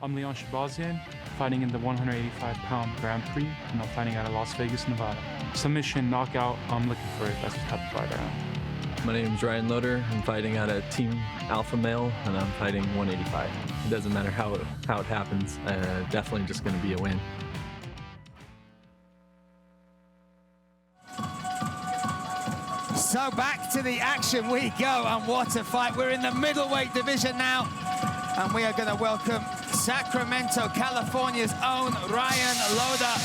I'm Leon Shahbazyan, fighting in the 185-pound Grand Prix, and I'm fighting out of Las Vegas, Nevada. Submission, knockout, I'm looking for it. That's the type of fighter I am. My name is Ryan Loder. I'm fighting out of Team Alpha Male, and I'm fighting 185. It doesn't matter how it happens. Definitely just going to be a win. So back to the action we go, and what a fight. We're in the middleweight division now, and we are going to welcome Sacramento, California's own Ryan Loder.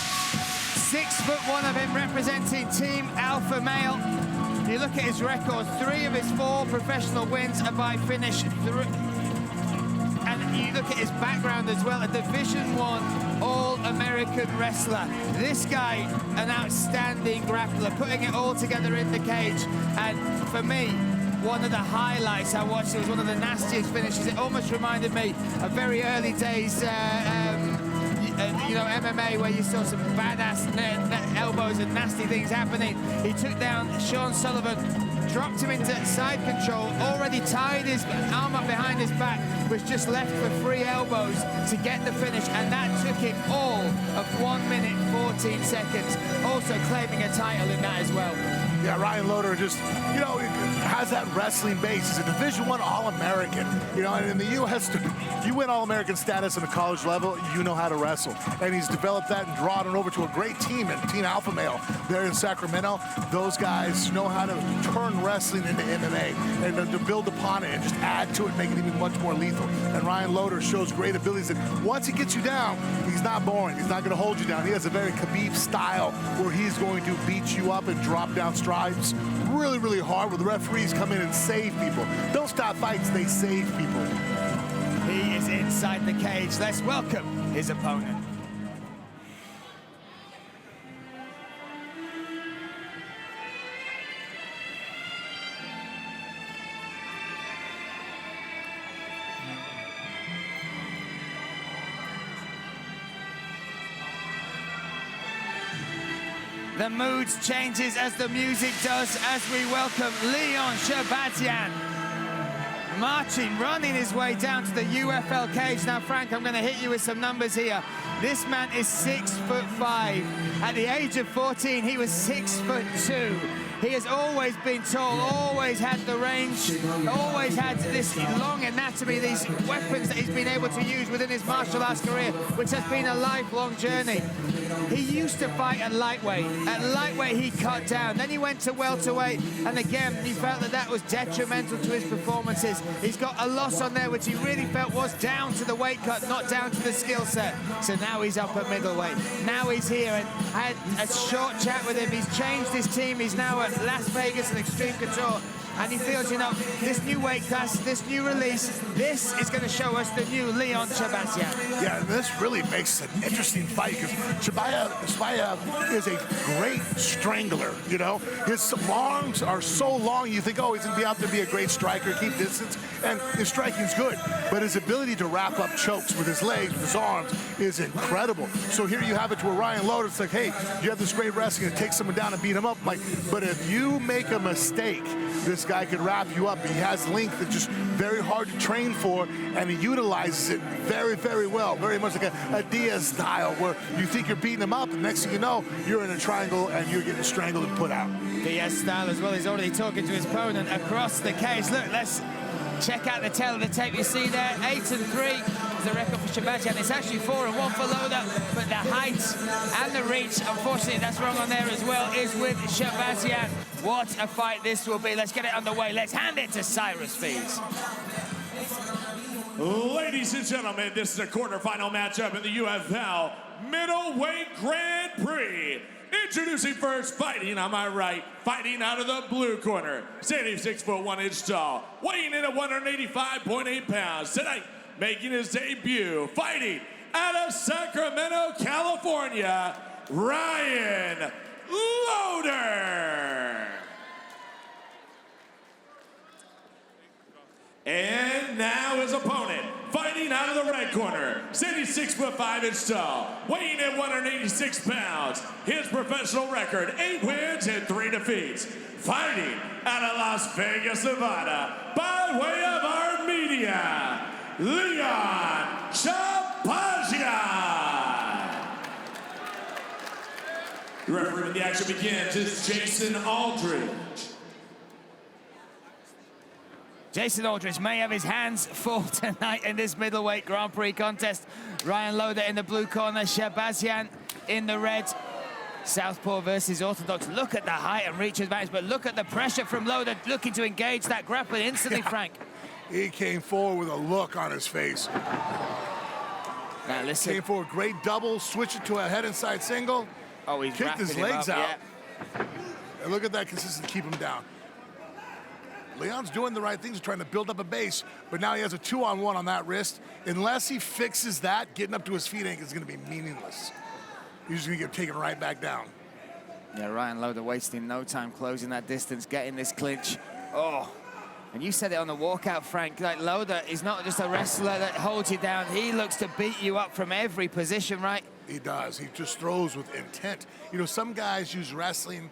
6'1" of him, representing Team Alpha Male. You look at his record, 3 of his 4 professional wins are by finish. And you look at his background as well, a Division I All-American wrestler. This guy, an outstanding grappler, putting it all together in the cage. And for me, one of the highlights I watched, it was one of the nastiest finishes. It almost reminded me of very early days, you know, MMA, where you saw some badass elbows and nasty things happening. He took down Sean Sullivan, dropped him into side control, already tied his arm up behind his back, was just left for 3 elbows to get the finish, and that took him all of 1 minute 14 seconds, also claiming a title in that as well. Yeah, Ryan Loder just, you know, has that wrestling base. He's a Division I All-American. You know, and in the U.S., you win All-American status at a college level, you know how to wrestle. And he's developed that and brought it over to a great team, and Team Alpha Male there in Sacramento. Those guys know how to turn wrestling into MMA and to build upon it and just add to it, make it even much more lethal. And Ryan Loder shows great abilities that once he gets you down, he's not boring. He's not going to hold you down. He has a very Khabib style where he's going to beat you up and drop down stripes really, really hard, where the referees come in and save people. Don't stop fights, they save people. He is inside the cage. Let's welcome his opponent. The mood changes as the music does, as we welcome Leon Shahbazyan, marching, running his way down to the UFL cage. Now, Frank, I'm going to hit you with some numbers here. This man is 6'5". At the age of 14, he was 6'2". He has always been tall, always had the range, always had this long anatomy, these weapons that he's been able to use within his martial arts career, which has been a lifelong journey. He used to fight at lightweight. At lightweight, he cut down. Then he went to welterweight, and again, he felt that that was detrimental to his performances. He's got a loss on there, which he really felt was down to the weight cut, not down to the skill set. So now he's up at middleweight. Now he's here, and I had a short chat with him. He's changed his team. He's now at Las Vegas and Extreme Couture, and he feels, you know, this new weight class, this new release, this is going to show us the new Leon Shahbazyan. Yeah, and this really makes an interesting fight, because Shahbazyan is a great strangler, you know? His arms are so long, you think, oh, he's going to be out there, be a great striker, keep distance, and his striking's good, but his ability to wrap up chokes with his legs, with his arms, is incredible. So here you have it to where Ryan Loder, it's like, hey, you have this great wrestling to take someone down and beat him up, like, but if you make a mistake, this guy could wrap you up. He has length that's just very hard to train for, and he utilizes it very, very well. Very much like a Diaz style, where you think you're beating him up, and next thing you know, you're in a triangle and you're getting strangled and put out. Diaz style as well. He's already talking to his opponent across the cage. Look, let's check out the tail of the tape. You see there, 8-3 is the record for Shahbazyan. It's actually 4-1 for Loder, but the height and the reach, unfortunately, that's wrong on there as well, is with Shahbazyan. What a fight this will be. Let's get it underway. Let's hand it to Cyrus Fees. Ladies and gentlemen, this is a quarterfinal matchup in the UFL Middleweight Grand Prix. Introducing first, fighting on my right, fighting out of the blue corner, standing 6'1" tall, weighing in at 185.8 pounds. Tonight, making his debut, fighting out of Sacramento, California, Ryan Loder. And now his opponent, fighting out of the red corner, standing 6'5" tall, weighing in 186 pounds. His professional record, 8 wins and 3 defeats. Fighting out of Las Vegas, Nevada, by way of our media, Leon Championship. The referee when the action begins is Jason Aldridge. Jason Aldridge may have his hands full tonight in this middleweight Grand Prix contest. Ryan Loder in the blue corner, Shahbazyan in the red. Southpaw versus Orthodox. Look at the height and reach advantage, but look at the pressure from Loder looking to engage that grappling instantly, Frank. He came forward with a look on his face. Now listen. Came forward, great double, switch it to a head inside single. Oh, he's kicked his legs out. Yeah. And look at that consistency, keep him down. Leon's doing the right things, trying to build up a base, but now he has a 2-on-1 on that wrist. Unless he fixes that, getting up to his feet is going to be meaningless. He's just going to get taken right back down. Yeah, Ryan Loder wasting no time closing that distance, getting this clinch. Oh, and you said it on the walkout, Frank. Like, Loder is not just a wrestler that holds you down. He looks to beat you up from every position, right? He does. He just throws with intent. You know, some guys use wrestling,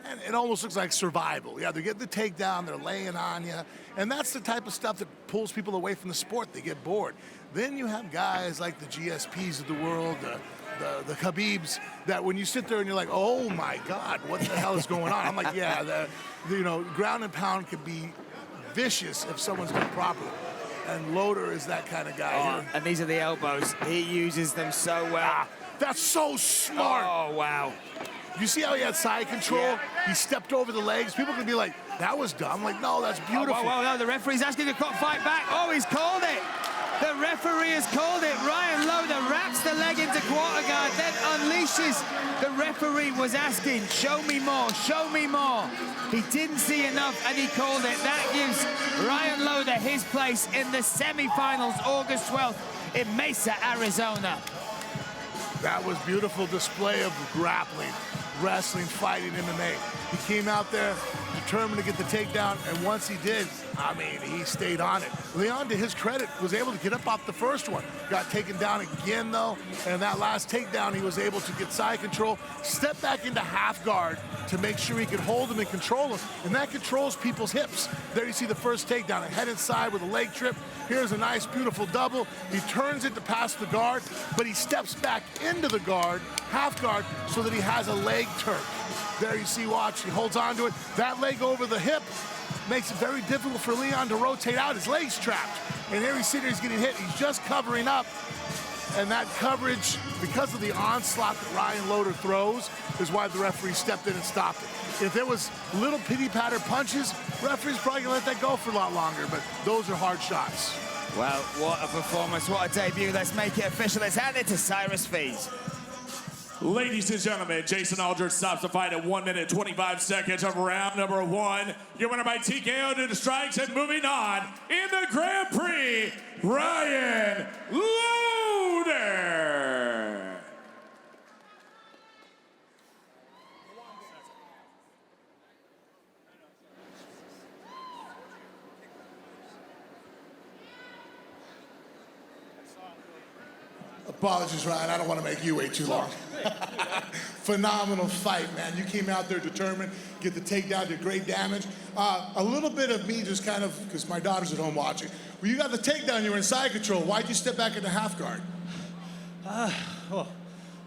and it almost looks like survival. Yeah, they're getting the takedown, they're laying on you, and that's the type of stuff that pulls people away from the sport. They get bored. Then you have guys like the GSPs of the world, the Khabibs, that when you sit there and you're like, oh my God, what the hell is going on? I'm like, yeah, you know, ground and pound can be vicious if someone's done properly. And Loder is that kind of guy. And these are the elbows. He uses them so well. That's so smart. Oh, wow. You see how he had side control? Yeah. He stepped over the legs. People can be like, that was dumb. Like, no, that's beautiful. Oh, whoa, no, the referee's asking to fight back. Oh, he's called it. The referee has called it. Ryan Loder wraps the leg into quarter guard, then unleashes. The referee was asking, show me more, show me more. He didn't see enough, and he called it. That gives Ryan Loder his place in the semifinals, August 12th in Mesa, Arizona. That was beautiful display of grappling, wrestling, fighting, MMA. He came out there determined to get the takedown, and once he did, I mean, he stayed on it. Leon, to his credit, was able to get up off the first one. Got taken down again, though, and that last takedown, he was able to get side control, step back into half guard to make sure he could hold him and control him, and that controls people's hips. There you see the first takedown, a head inside with a leg trip. Here's a nice, beautiful double. He turns it to pass the guard, but he steps back into the guard, half guard, so that he has a leg turn. There you see, watch, he holds on to it. That leg over the hip makes it very difficult for Leon to rotate out. His leg's trapped. And here he's sitting, he's getting hit. He's just covering up. And that coverage, because of the onslaught that Ryan Loder throws, is why the referee stepped in and stopped it. If there was little pity-patter punches, referee's probably gonna let that go for a lot longer, but those are hard shots. Well, what a performance, what a debut. Let's make it official. Let's hand it to Cyrus Fees. Ladies and gentlemen, Jason Aldridge stops the fight at 1 minute 25 seconds of round number 1. Your winner by TKO due to strikes, and moving on in the Grand Prix, Ryan Loder. Apologies, Ryan. I don't want to make you wait too long. Phenomenal fight, man. You came out there determined, get the takedown, did great damage. A little bit of me just kind of, because my daughter's at home watching. When you got the takedown, you were in side control. Why'd you step back into half guard? Well,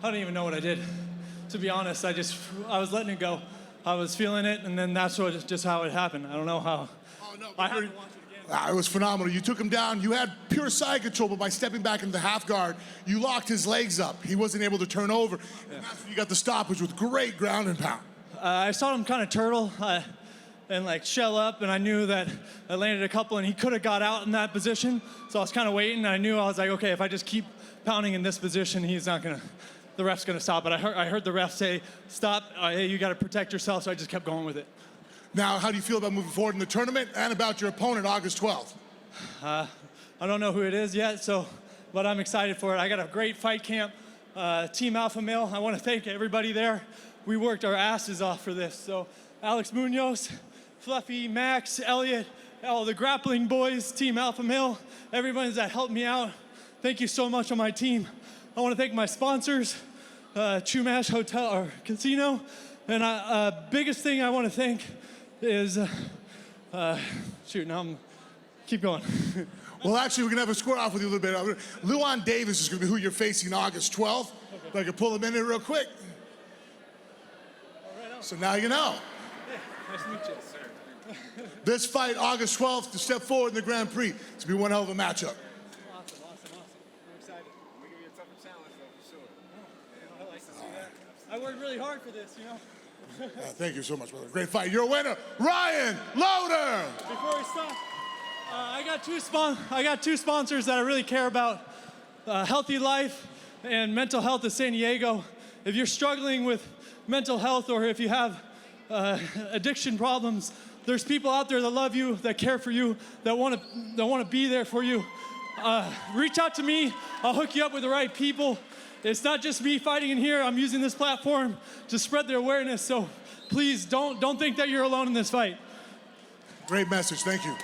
I don't even know what I did. To be honest, I was letting it go. I was feeling it, and then that's just how it happened. I don't know how. Oh, no. I have to watch it again. It was phenomenal. You took him down. You had pure side control, but by stepping back into half guard, you locked his legs up. He wasn't able to turn over. Yeah. And that's when you got the stoppage with great ground and pound. I saw him kind of turtle and like shell up, and I knew that I landed a couple, and he could have got out in that position. So I was kind of waiting, and I knew I was like, okay, if I just keep pounding in this position, the ref's gonna stop it. I heard the ref say, stop, hey, you gotta protect yourself, so I just kept going with it. Now, how do you feel about moving forward in the tournament and about your opponent August 12th? I don't know who it is yet, but I'm excited for it. I got a great fight camp, Team Alpha Male. I want to thank everybody there. We worked our asses off for this. So Alex Munoz, Fluffy, Max, Elliot, all the grappling boys, Team Alpha Male, everybody that helped me out. Thank you so much on my team. I want to thank my sponsors, Chumash Hotel or Casino, and biggest thing I want to thank is, keep going. Well, actually, we're going to have a square off with you a little bit. Luan Davis is going to be who you're facing August 12th. Okay. If I can pull him in here real quick. So now you know. Nice to meet you. This fight, August 12th, to step forward in the Grand Prix. It's going to be one hell of a matchup. Awesome. I'm excited. We're going to be a tougher challenge, though, for sure. I like to see that. I worked really hard for this, you know. Thank you so much, brother. Great fight. Your winner, Ryan Loder. Before we stop, I got two sponsors that I really care about. Healthy Life and Mental Health of San Diego. If you're struggling with mental health or if you have addiction problems, there's people out there that love you, that care for you, that want to be there for you. Reach out to me. I'll hook you up with the right people. It's not just me fighting in here. I'm using this platform to spread the awareness. So please don't think that you're alone in this fight. Great message. Thank you.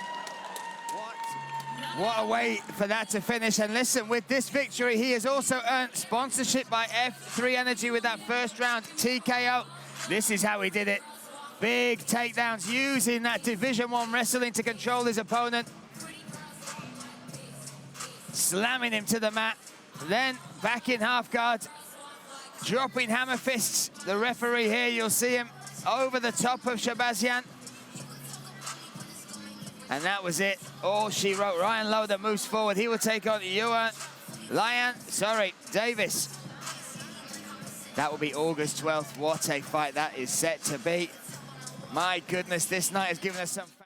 What a way for that to finish. And listen, with this victory, he has also earned sponsorship by F3 Energy with that first round TKO. This is how he did it. Big takedowns, using that Division I wrestling to control his opponent. Slamming him to the mat. Then back in half guard, dropping hammer fists. The referee here, you'll see him over the top of Shahbazyan. And that was it. All she wrote. Ryan Loder moves forward. He will take on Davis. That will be August 12th. What a fight that is set to be. My goodness, this night has given us some...